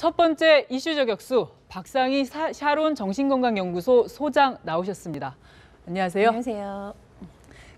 첫 번째 이슈 저격수 박상희 샤론 정신건강연구소 소장 나오셨습니다. 안녕하세요. 안녕하세요.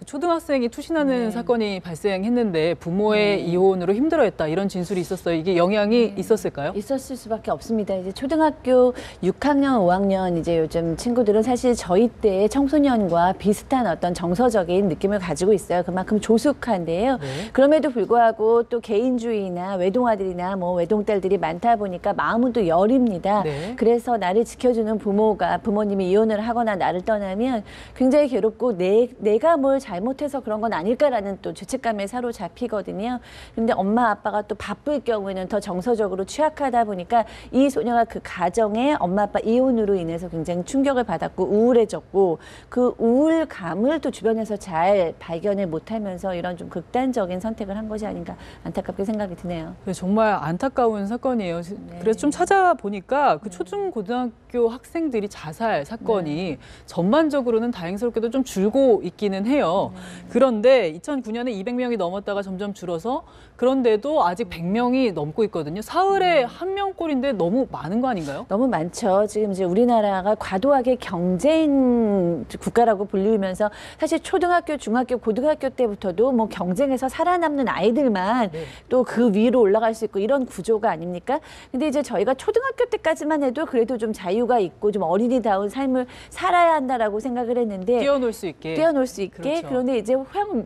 초등학생이 투신하는 사건이 발생했는데 부모의 이혼으로 힘들어했다 이런 진술이 있었어요. 이게 영향이 있었을까요? 있었을 수밖에 없습니다. 이제 초등학교 6학년, 5학년 이제 요즘 친구들은 사실 저희 때의 청소년과 비슷한 어떤 정서적인 느낌을 가지고 있어요. 그만큼 조숙한데요. 네. 그럼에도 불구하고 또 개인주의나 외동아들이나 뭐 외동딸들이 많다 보니까 마음은 또 여립니다. 네. 그래서 나를 지켜주는 부모님이 이혼을 하거나 나를 떠나면 굉장히 괴롭고 내가 뭘 잘못해서 그런 건 아닐까라는 또 죄책감에 사로잡히거든요. 그런데 엄마 아빠가 또 바쁠 경우에는 더 정서적으로 취약하다 보니까 이 소녀가 그 가정에 엄마 아빠 이혼으로 인해서 굉장히 충격을 받았고 우울해졌고 그 우울감을 또 주변에서 잘 발견을 못하면서 이런 좀 극단적인 선택을 한 것이 아닌가 안타깝게 생각이 드네요. 정말 안타까운 사건이에요. 그래서 좀 찾아보니까 그 초중 고등학교 학생들이 자살 사건이 전반적으로는 다행스럽게도 좀 줄고 있기는 해요. 그런데 2009년에 200명이 넘었다가 점점 줄어서 그런데도 아직 100명이 넘고 있거든요. 사흘에 한 명꼴인데 너무 많은 거 아닌가요? 너무 많죠. 지금 이제 우리나라가 과도하게 경쟁 국가라고 불리면서 사실 초등학교, 중학교, 고등학교 때부터도 뭐 경쟁에서 살아남는 아이들만 또 그 위로 올라갈 수 있고 이런 구조가 아닙니까? 근데 이제 저희가 초등학교 때까지만 해도 그래도 좀 자유가 있고 좀 어린이다운 삶을 살아야 한다라고 생각을 했는데 뛰어놀 수 있게. 그렇죠. 그런데 이제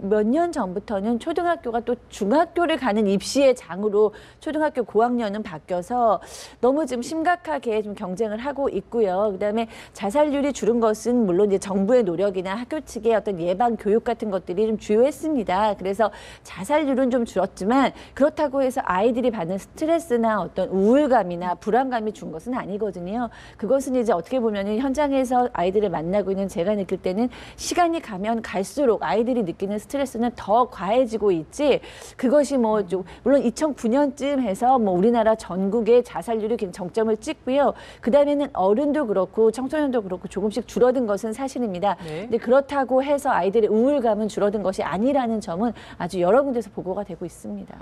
몇 년 전부터는 초등학교가 또 중학교를 가는 입시의 장으로 초등학교 고학년은 바뀌어서 너무 좀 심각하게 좀 경쟁을 하고 있고요. 그다음에 자살률이 줄은 것은 물론 이제 정부의 노력이나 학교 측의 어떤 예방 교육 같은 것들이 좀 주요했습니다. 그래서 자살률은 좀 줄었지만 그렇다고 해서 아이들이 받는 스트레스나 어떤 우울감이나 불안감이 준 것은 아니거든요. 그것은 이제 어떻게 보면은 현장에서 아이들을 만나고 있는 제가 느낄 때는 시간이 가면 갈수록 아이들이 느끼는 스트레스는 더 과해지고 있지 그것이 뭐 좀 물론 2009년쯤 해서 뭐 우리나라 전국의 자살률이 굉장히 정점을 찍고요. 그다음에는 어른도 그렇고 청소년도 그렇고 조금씩 줄어든 것은 사실입니다. 근데 그렇다고 해서 아이들의 우울감은 줄어든 것이 아니라는 점은 아주 여러 군데서 보고가 되고 있습니다.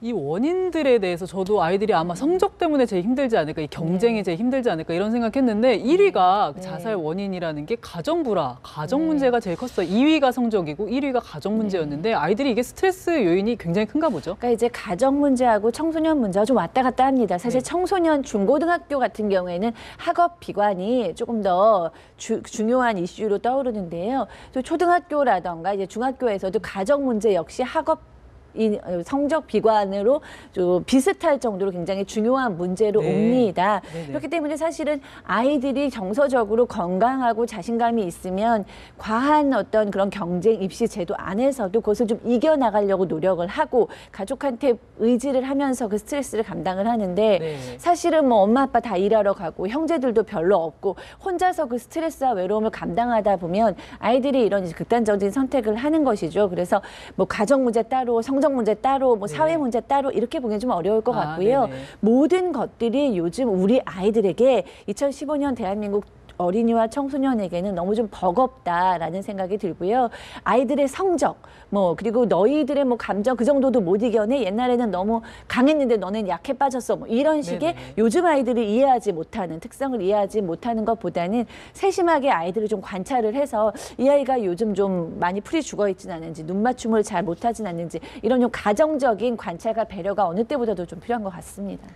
이 원인들에 대해서 저도 아이들이 아마 성적 때문에 제일 힘들지 않을까, 이 경쟁이 제일 힘들지 않을까 이런 생각했는데 1위가 자살 원인이라는 게 가정 불화, 가정 문제가 제일 컸어요. 2위가 성적이고 1위가 가정 문제였는데 아이들이 이게 스트레스 요인이 굉장히 큰가 보죠. 그러니까 이제 가정 문제하고 청소년 문제가 좀 왔다 갔다 합니다. 사실 청소년 중고등학교 같은 경우에는 학업 비관이 조금 더 중요한 이슈로 떠오르는데요. 또 초등학교라던가 이제 중학교에서도 가정 문제 역시 학업 이 성적 비관으로 좀 비슷할 정도로 굉장히 중요한 문제로 옵니다. 그렇기 때문에 사실은 아이들이 정서적으로 건강하고 자신감이 있으면 과한 어떤 그런 경쟁 입시 제도 안에서도 그것을 좀 이겨나가려고 노력을 하고 가족한테 의지를 하면서 그 스트레스를 감당을 하는데 사실은 뭐 엄마 아빠 다 일하러 가고 형제들도 별로 없고 혼자서 그 스트레스와 외로움을 감당하다 보면 아이들이 이런 극단적인 선택을 하는 것이죠. 그래서 뭐 가정 문제 따로 성적 문제 따로, 뭐 사회 문제 따로 이렇게 보기엔 좀 어려울 것 같고요. 모든 것들이 요즘 우리 아이들에게 2015년 대한민국 어린이와 청소년에게는 너무 좀 버겁다라는 생각이 들고요. 아이들의 성적, 뭐 그리고 너희들의 뭐 감정 그 정도도 못 이겨내. 옛날에는 너무 강했는데 너는 약해 빠졌어. 뭐 이런 식의 요즘 아이들이 이해하지 못하는 특성을 이해하지 못하는 것보다는 세심하게 아이들을 좀 관찰을 해서 이 아이가 요즘 좀 많이 풀이 죽어 있진 않은지 눈 맞춤을 잘 못하진 않는지 이런 좀 가정적인 관찰과 배려가 어느 때보다도 좀 필요한 것 같습니다.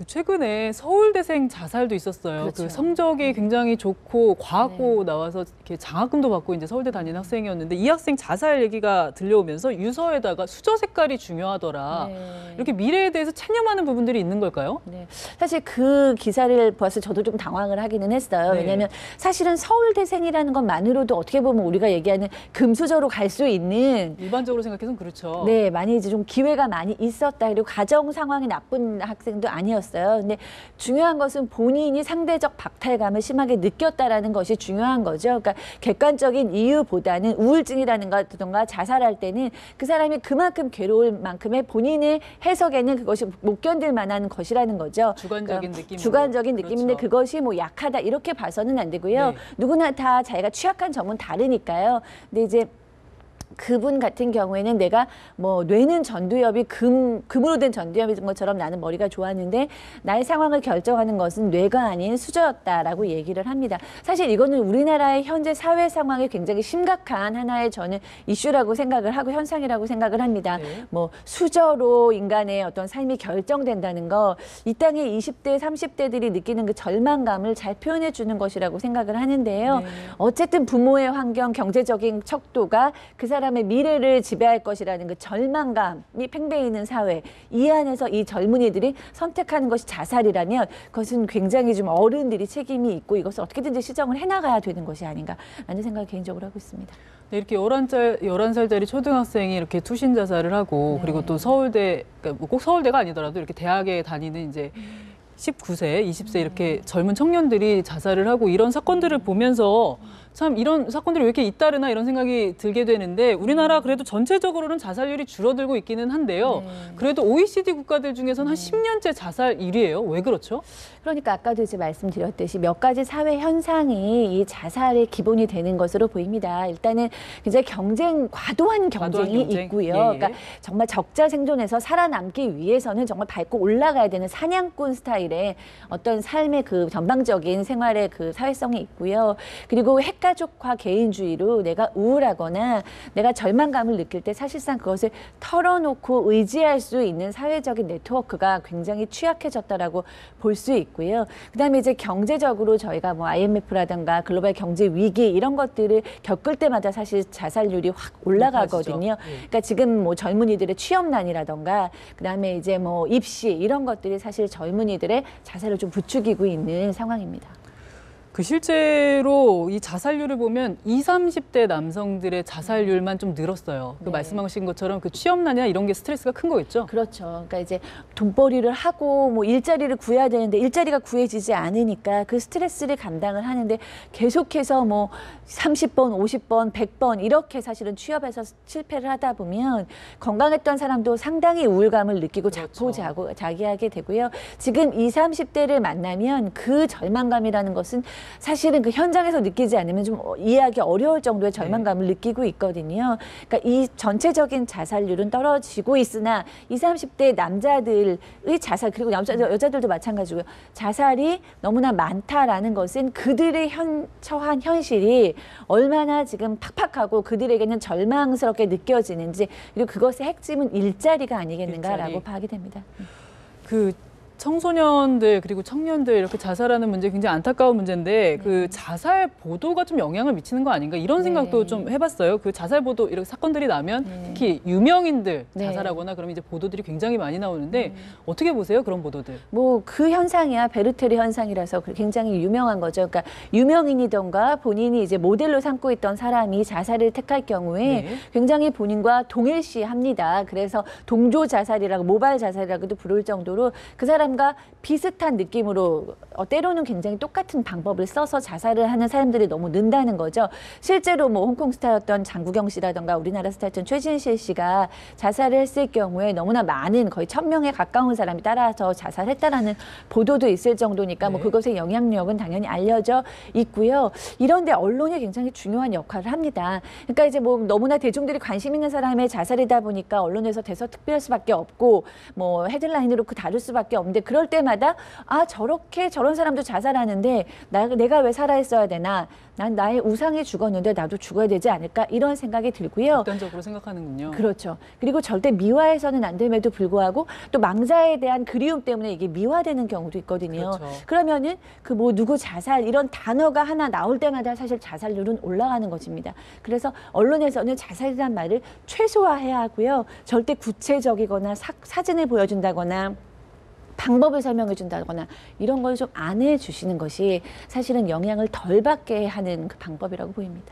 최근에 서울대생 자살도 있었어요. 그 성적이 굉장히 좋고 과학고 나와서 이렇게 장학금도 받고 이제 서울대 다니는 학생이었는데 이 학생 자살 얘기가 들려오면서 유서에다가 수저 색깔이 중요하더라. 이렇게 미래에 대해서 체념하는 부분들이 있는 걸까요? 사실 그 기사를 봤을 때 저도 좀 당황을 하기는 했어요. 왜냐하면 사실은 서울대생이라는 것만으로도 어떻게 보면 우리가 얘기하는 금수저로 갈 수 있는 일반적으로 생각해서는 그렇죠. 많이 이제 좀 기회가 많이 있었다. 그리고 가정 상황이 나쁜 학생도 아니었어요. 근데 중요한 것은 본인이 상대적 박탈감을 심하게 느꼈다라는 것이 중요한 거죠. 그러니까 객관적인 이유보다는 우울증이라는 것든가 자살할 때는 그 사람이 그만큼 괴로울 만큼의 본인의 해석에는 그것이 못 견딜 만한 것이라는 거죠. 주관적인 느낌. 주관적인 느낌인데 그것이 뭐 약하다 이렇게 봐서는 안 되고요. 누구나 다 자기가 취약한 점은 다르니까요. 근데 이제 그분 같은 경우에는 내가 뭐 뇌는 전두엽이 금으로 된 전두엽인 것처럼 나는 머리가 좋았는데 나의 상황을 결정하는 것은 뇌가 아닌 수저였다라고 얘기를 합니다. 사실 이거는 우리나라의 현재 사회 상황에 굉장히 심각한 하나의 저는 이슈라고 생각을 하고 현상이라고 생각을 합니다. 네. 뭐 수저로 인간의 어떤 삶이 결정된다는 거, 이 땅의 20대, 30대들이 느끼는 그 절망감을 잘 표현해 주는 것이라고 생각을 하는데요. 네. 어쨌든 부모의 환경, 경제적인 척도가 그 사람의 미래를 지배할 것이라는 그 절망감이 팽배해 있는 사회, 이 안에서 이 젊은이들이 선택하는 것이 자살이라면 그것은 굉장히 좀 어른들이 책임이 있고 이것을 어떻게든지 시정을 해나가야 되는 것이 아닌가라는 생각을 개인적으로 하고 있습니다. 네, 이렇게 11살짜리 초등학생이 이렇게 투신 자살을 하고 네. 그리고 또 서울대, 그러니까 꼭 서울대가 아니더라도 이렇게 대학에 다니는 이제 19세, 20세 이렇게 젊은 청년들이 자살을 하고 이런 사건들을 보면서 참 이런 사건들이 왜 이렇게 잇따르나 이런 생각이 들게 되는데 우리나라 그래도 전체적으로는 자살률이 줄어들고 있기는 한데요. 그래도 OECD 국가들 중에서는 한 10년째 자살 1위예요. 왜 그렇죠? 그러니까 아까도 이제 말씀드렸듯이 몇 가지 사회 현상이 이 자살의 기본이 되는 것으로 보입니다. 일단은 굉장히 과도한 경쟁이 경쟁. 있고요. 예, 예. 그러니까 정말 적자 생존에서 살아남기 위해서는 정말 밟고 올라가야 되는 사냥꾼 스타일의 어떤 삶의 그 전방적인 생활의 그 사회성이 있고요. 그리고 핵가족화 개인주의로 내가 우울하거나 내가 절망감을 느낄 때 사실상 그것을 털어놓고 의지할 수 있는 사회적인 네트워크가 굉장히 취약해졌다라고 볼 수 있고요. 그다음에 이제 경제적으로 저희가 뭐 IMF라든가 글로벌 경제 위기 이런 것들을 겪을 때마다 사실 자살률이 확 올라가거든요. 높아지죠. 예. 그러니까 지금 뭐 젊은이들의 취업난이라든가 그다음에 이제 뭐 입시 이런 것들이 사실 젊은이들의 자살을 좀 부추기고 있는 상황입니다. 그 실제로 이 자살률을 보면 20, 30대 남성들의 자살률만 좀 늘었어요. 그 네. 말씀하신 것처럼 그 취업난이나 이런 게 스트레스가 큰 거겠죠? 그렇죠. 그러니까 이제 돈벌이를 하고 뭐 일자리를 구해야 되는데 일자리가 구해지지 않으니까 그 스트레스를 감당을 하는데 계속해서 뭐 30번, 50번, 100번 이렇게 사실은 취업에서 실패를 하다 보면 건강했던 사람도 상당히 우울감을 느끼고 그렇죠. 자기하게 되고요. 지금 20, 30대를 만나면 그 절망감이라는 것은 사실은 그 현장에서 느끼지 않으면 좀 이해하기 어려울 정도의 절망감을 느끼고 있거든요. 그러니까 이 전체적인 자살률은 떨어지고 있으나 20, 30대 남자들의 자살 그리고 여자들도 마찬가지고요. 자살이 너무나 많다라는 것은 그들의 처한 현실이 얼마나 지금 팍팍하고 그들에게는 절망스럽게 느껴지는지 그리고 그것의 핵심은 일자리가 아니겠는가라고 일자리. 파악이 됩니다. 그 청소년들 그리고 청년들 이렇게 자살하는 문제 굉장히 안타까운 문제인데 그 자살 보도가 좀 영향을 미치는 거 아닌가 이런 생각도 좀 해봤어요. 그 자살 보도 이렇게 사건들이 나면 특히 유명인들 네. 자살하거나 그러면 이제 보도들이 굉장히 많이 나오는데 어떻게 보세요 그런 보도들? 뭐 그 현상이야 베르테르 현상이라서 굉장히 유명한 거죠. 그러니까 유명인이던가 본인이 이제 모델로 삼고 있던 사람이 자살을 택할 경우에 네. 굉장히 본인과 동일시합니다. 그래서 동조 자살이라고 모발 자살이라고도 부를 정도로 그 사람과 비슷한 느낌으로 때로는 굉장히 똑같은 방법을 써서 자살을 하는 사람들이 너무 는다는 거죠. 실제로 뭐 홍콩 스타였던 장국영 씨라던가 우리나라 스타였던 최진실 씨가 자살을 했을 경우에 너무나 많은 거의 1000명에 가까운 사람이 따라서 자살했다라는 보도도 있을 정도니까 뭐 네. 그것의 영향력은 당연히 알려져 있고요. 이런데 언론이 굉장히 중요한 역할을 합니다. 그러니까 이제 뭐 너무나 대중들이 관심 있는 사람의 자살이다 보니까 언론에서 대서특필할 수밖에 없고 뭐 헤드라인으로 다룰 수밖에 없는데 그럴 때마다 아 저렇게 저런 사람도 자살하는데 내가 왜 살아있어야 되나? 난 나의 우상이 죽었는데 나도 죽어야 되지 않을까? 이런 생각이 들고요. 극단적으로 생각하는군요. 그렇죠. 그리고 절대 미화해서는 안 됨에도 불구하고 또 망자에 대한 그리움 때문에 이게 미화되는 경우도 있거든요. 그렇죠. 그러면은 그 뭐 누구 자살 이런 단어가 하나 나올 때마다 사실 자살률은 올라가는 것입니다. 그래서 언론에서는 자살이란 말을 최소화해야 하고요. 절대 구체적이거나 사진을 보여준다거나 방법을 설명해 준다거나 이런 걸 좀 안 해주시는 것이 사실은 영향을 덜 받게 하는 그 방법이라고 보입니다.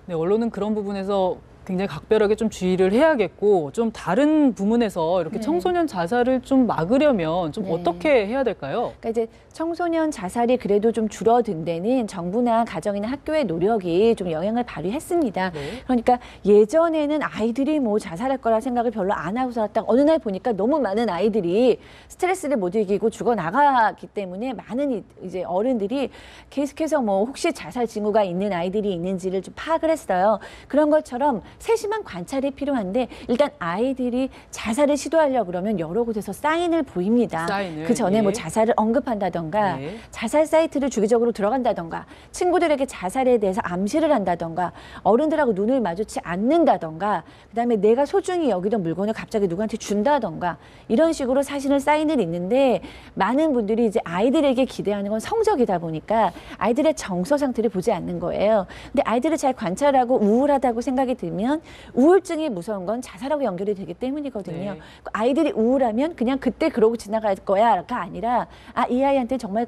네, 언론은 그런 부분에서 굉장히 각별하게 좀 주의를 해야겠고 좀 다른 부문에서 이렇게 청소년 자살을 좀 막으려면 좀 어떻게 해야 될까요? 그러니까 이제 청소년 자살이 그래도 좀 줄어든 데는 정부나 가정이나 학교의 노력이 좀 영향을 발휘했습니다. 네. 그러니까 예전에는 아이들이 뭐 자살할 거라 생각을 별로 안 하고 살았다. 어느 날 보니까 너무 많은 아이들이 스트레스를 못 이기고 죽어나가기 때문에 많은 이제 어른들이 계속해서 뭐 혹시 자살 징후가 있는 아이들이 있는지를 좀 파악을 했어요. 그런 것처럼 세심한 관찰이 필요한데 일단 아이들이 자살을 시도하려고 그러면 여러 곳에서 사인을 보입니다. 사인을, 그 전에 예. 뭐 자살을 언급한다던가 네. 자살 사이트를 주기적으로 들어간다던가 친구들에게 자살에 대해서 암시를 한다던가 어른들하고 눈을 마주치 않는다던가 그다음에 내가 소중히 여기던 물건을 갑자기 누구한테 준다던가 이런 식으로 사실은 사인을 읽는데 많은 분들이 이제 아이들에게 기대하는 건 성적이다 보니까 아이들의 정서 상태를 보지 않는 거예요. 근데 아이들을 잘 관찰하고 우울하다고 생각이 들면 우울증이 무서운 건 자살하고 연결이 되기 때문이거든요. 네. 아이들이 우울하면 그냥 그때 그러고 지나갈 거야가 아니라 이 아이한테 정말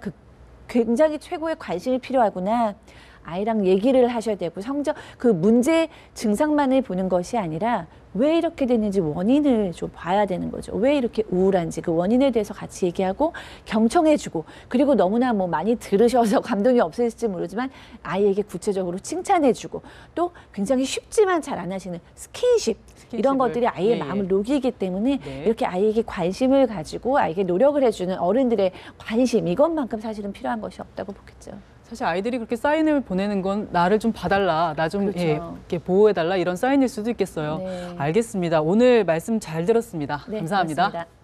굉장히 최고의 관심이 필요하구나. 아이랑 얘기를 하셔야 되고 성적 그 문제 증상만을 보는 것이 아니라 왜 이렇게 됐는지 원인을 좀 봐야 되는 거죠. 왜 이렇게 우울한지 그 원인에 대해서 같이 얘기하고 경청해주고 그리고 너무나 뭐 많이 들으셔서 감동이 없으실지 모르지만 아이에게 구체적으로 칭찬해주고 또 굉장히 쉽지만 잘 안 하시는 스킨십 이런 것들이 아이의 마음을 녹이기 때문에 네. 이렇게 아이에게 관심을 가지고 아이에게 노력을 해주는 어른들의 관심 이것만큼 사실은 필요한 것이 없다고 보겠죠. 사실 아이들이 그렇게 사인을 보내는 건 나를 좀 봐달라, 나 좀 그렇죠. 이렇게 보호해달라 이런 사인일 수도 있겠어요. 네. 알겠습니다. 오늘 말씀 잘 들었습니다. 네, 감사합니다. 고맙습니다.